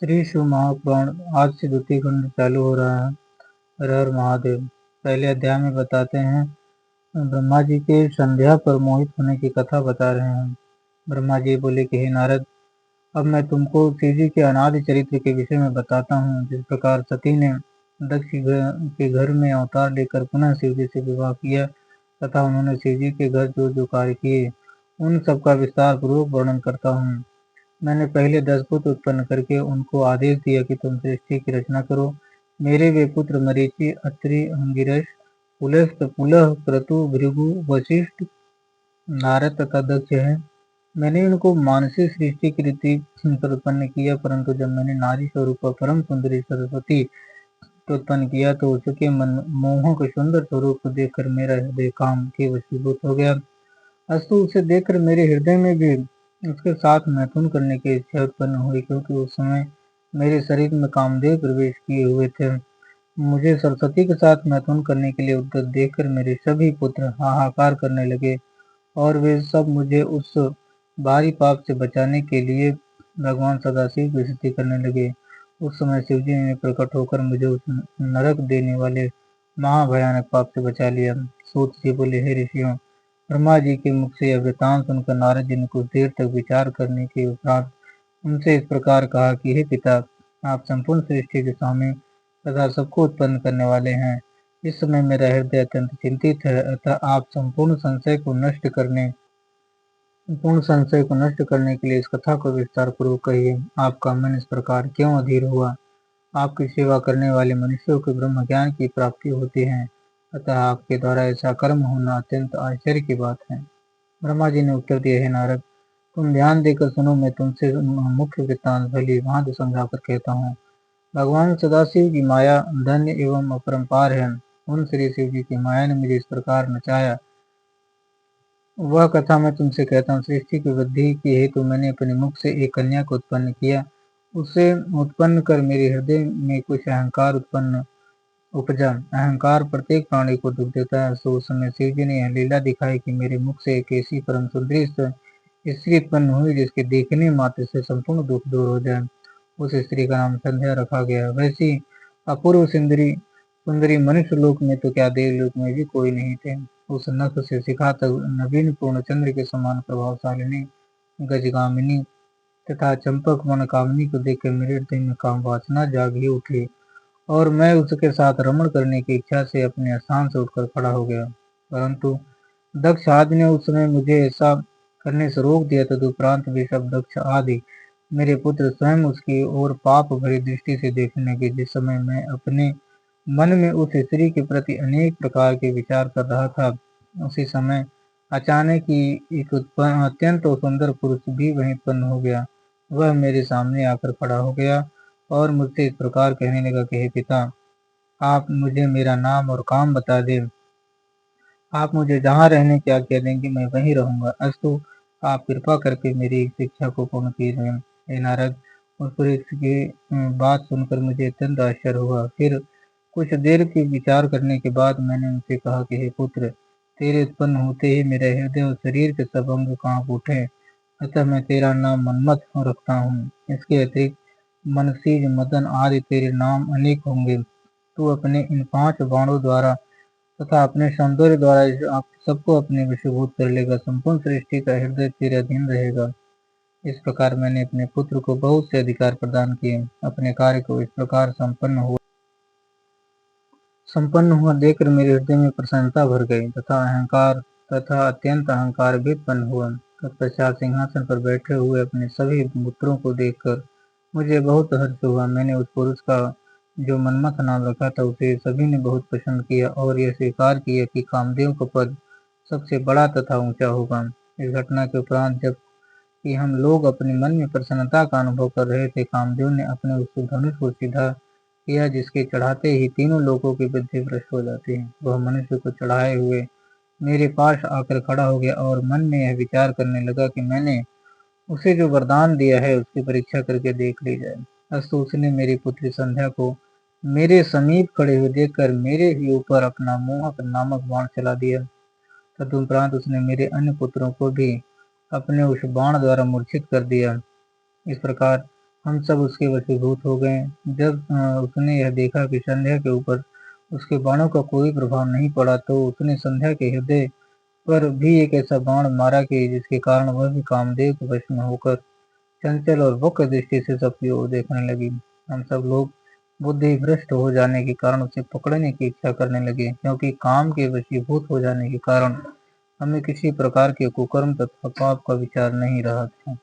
श्री शिव महापुराण आज से द्वितीय खंड चालू हो रहा है। हर हर महादेव। पहले अध्याय में बताते हैं, ब्रह्मा जी के संध्या पर मोहित होने की कथा बता रहे हैं। ब्रह्मा जी बोले कि हे नारद, अब मैं तुमको शिव जी के अनादि चरित्र के विषय में बताता हूँ। जिस प्रकार सती ने दक्ष के घर में अवतार लेकर पुनः शिव जी से विवाह किया तथा उन्होंने शिव जी के घर जो जो कार्य किए, उन सब का विस्तार पूर्वक वर्णन करता हूँ। मैंने पहले 10 पुत्र उत्पन्न करके उनको आदेश दिया कि तुम सृष्टि की रचना करो। मेरे वे पुत्र मरीचि, अत्रि, अंगिरस, पुलस्त, पुलह, क्रतु, भृगु, वशिष्ठ, नारद तथा दक्ष हैं। मैंने इनको मानसिक सृष्टि की रीति पर उत्पन्न किया, परंतु जब मैंने नारी स्वरूप परम सुंदरी सरस्वती को उत्पन्न किया तो उसके मन मोहक सुंदर स्वरूप को देखकर मेरा हृदय काम के वशीभूत हो गया। अस्तु उसे देखकर मेरे हृदय में भी उसके साथ मैथुन करने की इच्छा उत्पन्न हुई, क्योंकि उस समय मेरे शरीर में कामदेव प्रवेश किए हुए थे। मुझे सरस्वती के साथ मैथुन करने के लिए उद्यत देखकर मेरे सभी पुत्र हाहाकार करने लगे और वे सब मुझे उस भारी पाप से बचाने के लिए भगवान सदाशिव की स्तुति करने लगे। उस समय शिवजी ने प्रकट होकर मुझे उस नरक देने वाले महाभयानक पाप से बचा लिया। सूत जी बोले, हे ऋषियों, ब्रह्मा जी के मुख से यह वृतांत सुनकर नारद जी ने कुछ देर तक विचार करने के उपरांत उनसे इस प्रकार कहा कि हे पिता, आप संपूर्ण सृष्टि के स्वामी तथा सबको उत्पन्न करने वाले हैं। इस समय मेरा हृदय अत्यंत चिंतित है, अतः आप संपूर्ण संशय को नष्ट करने के लिए इस कथा को विस्तार पूर्वक कहिए। आपका मन इस प्रकार क्यों अधीर हुआ? आपकी सेवा करने वाले मनुष्यों को ब्रह्म ज्ञान की प्राप्ति होती है, अतः आपके द्वारा ऐसा कर्म होना अत्यंत आश्चर्य की बात है। ब्रह्मा जी ने उत्तर दिया, हे नारद, तुम ध्यान देकर सुनो। मैं तुमसे मुख्य वृत्तांत भली भांति समझाकर कहता हूँ। भगवान सदाशिव की माया धन्य एवं अपरंपार है। उन श्री शिव जी की माया ने मुझे इस प्रकार नचाया, वह कथा मैं तुमसे कहता हूँ। सृष्टि की वृद्धि के हेतु मैंने अपने मुख से एक कन्या को उत्पन्न किया। उसे उत्पन्न कर मेरे हृदय में कुछ अहंकार उपजा। अहंकार प्रत्येक प्राणी को दुख देता है। सो उस समय शिव जी ने यह लीला दिखाई कि मेरे मुख से एक ऐसी परम सुंदरी स्त्री उत्पन्न हुई जिसके देखने मात्र से संपूर्ण दुख दूर हो जाए। उस स्त्री का नाम संध्या रखा गया। वैसी अपूर्व सुंदरी सुंदरी मनुष्य लोक में तो क्या देवलोक में भी कोई नहीं थे। उस नख से शिखा तक नवीन पूर्ण चंद्र के समान प्रभावशालिनी गजगामिनी तथा चंपक वन कामिनी को देखकर मेरे हृदय में काम वासना जाग ही उठी और मैं उसके साथ रमण करने की इच्छा से अपने स्थान से उठकर खड़ा हो गया। परंतु दक्ष आदि ने उस समय मुझे ऐसा करने से रोक दिया। तदुपरांत भी सब दक्ष आदि मेरे पुत्र स्वयं उसकी ओर पाप भरी दृष्टि से देखने लगे। जिस समय मैं अपने मन में उस स्त्री के प्रति अनेक प्रकार के विचार कर रहा था, उसी समय अचानक ही एक अत्यंत सुंदर पुरुष भी वहीं उत्पन्न हो गया। वह मेरे सामने आकर खड़ा हो गया और मुझसे इस प्रकार कहने लगा कि हे पिता, आप मुझे मेरा नाम और काम बता दें। आप मुझे जहाँ रहने की आज्ञा देंगे मैं वहीं रहूंगा। अस्तु, आप कृपा करके मेरी इस इच्छा को पूर्ण कीजिए। हे नारद, उस पुरुष की बात सुनकर मुझे अत्यंत आश्चर्य हुआ। फिर कुछ देर के विचार करने के बाद मैंने उनसे कहा कि हे पुत्र, तेरे उत्पन्न होते ही मेरे हृदय और शरीर के सब अंग कांप उठे, अतः मैं तेरा नाम मनमथ रखता हूँ। इसके अतिरिक्त मनसीज, मदन आदि तेरे नाम अनेक होंगे। तू अपने इन 5 बाणों द्वारा तथा अपने सौंदर्य द्वारा आप सबको अपने वशीभूत कर लेगा। संपूर्ण सृष्टि का हृदय तेरे अधीन रहेगा। इस प्रकार मैंने अपने पुत्र को बहुत से अधिकार प्रदान किए। अपने कार्य को इस प्रकार संपन्न हुआ देखकर मेरे हृदय में प्रसन्नता भर गई तथा अत्यंत अहंकार भी उत्पन्न हुआ। तत्पश्चात सिंहासन पर बैठे हुए अपने सभी पुत्रों को देखकर मुझे बहुत हर्ष हुआ। मैंने उस पुरुष का जो मनमथ नाम रखा था उसे सभी ने बहुत पसंद किया और यह स्वीकार किया कि कामदेव का पद सबसे बड़ा तथा ऊंचा होगा। इस घटना के उपरांत जब कि हम लोग अपने मन में प्रसन्नता का अनुभव कर रहे थे, कामदेव ने अपने उस धनुष को सीधा किया जिसके चढ़ाते ही तीनों लोगों की बुद्धि भ्रष्ट हो जाती है। वह मनुष्य को चढ़ाए हुए मेरे पास आकर खड़ा हो गया और मन में यह विचार करने लगा कि मैंने उसे जो वरदान दिया है उसकी परीक्षा करके देख ली जाए। अस्तु उसने मेरी पुत्री संध्या को मेरे समीप खड़े हुए देखकर मेरे ही ऊपर अपना मोहक नामक बाण चला दिया। तदुपरांत उसने मेरे अन्य पुत्रों को भी अपने उस बाण द्वारा मूर्छित कर दिया। इस प्रकार हम सब उसके वशीभूत हो गए। जब उसने यह देखा कि संध्या के ऊपर उसके बाणों का कोई प्रभाव नहीं पड़ा, तो उसने संध्या के हृदय पर भी एक ऐसा बाण मारा कि जिसके कारण वह भी कामदेव के वश में होकर चंचल और वक्र दृष्टि से सबकी ओर देखने लगी। हम सब लोग बुद्धि भ्रष्ट हो जाने के कारण उसे पकड़ने की इच्छा करने लगे, क्योंकि काम के वशीभूत हो जाने के कारण हमें किसी प्रकार के कुकर्म तथा पाप का विचार नहीं रहा था।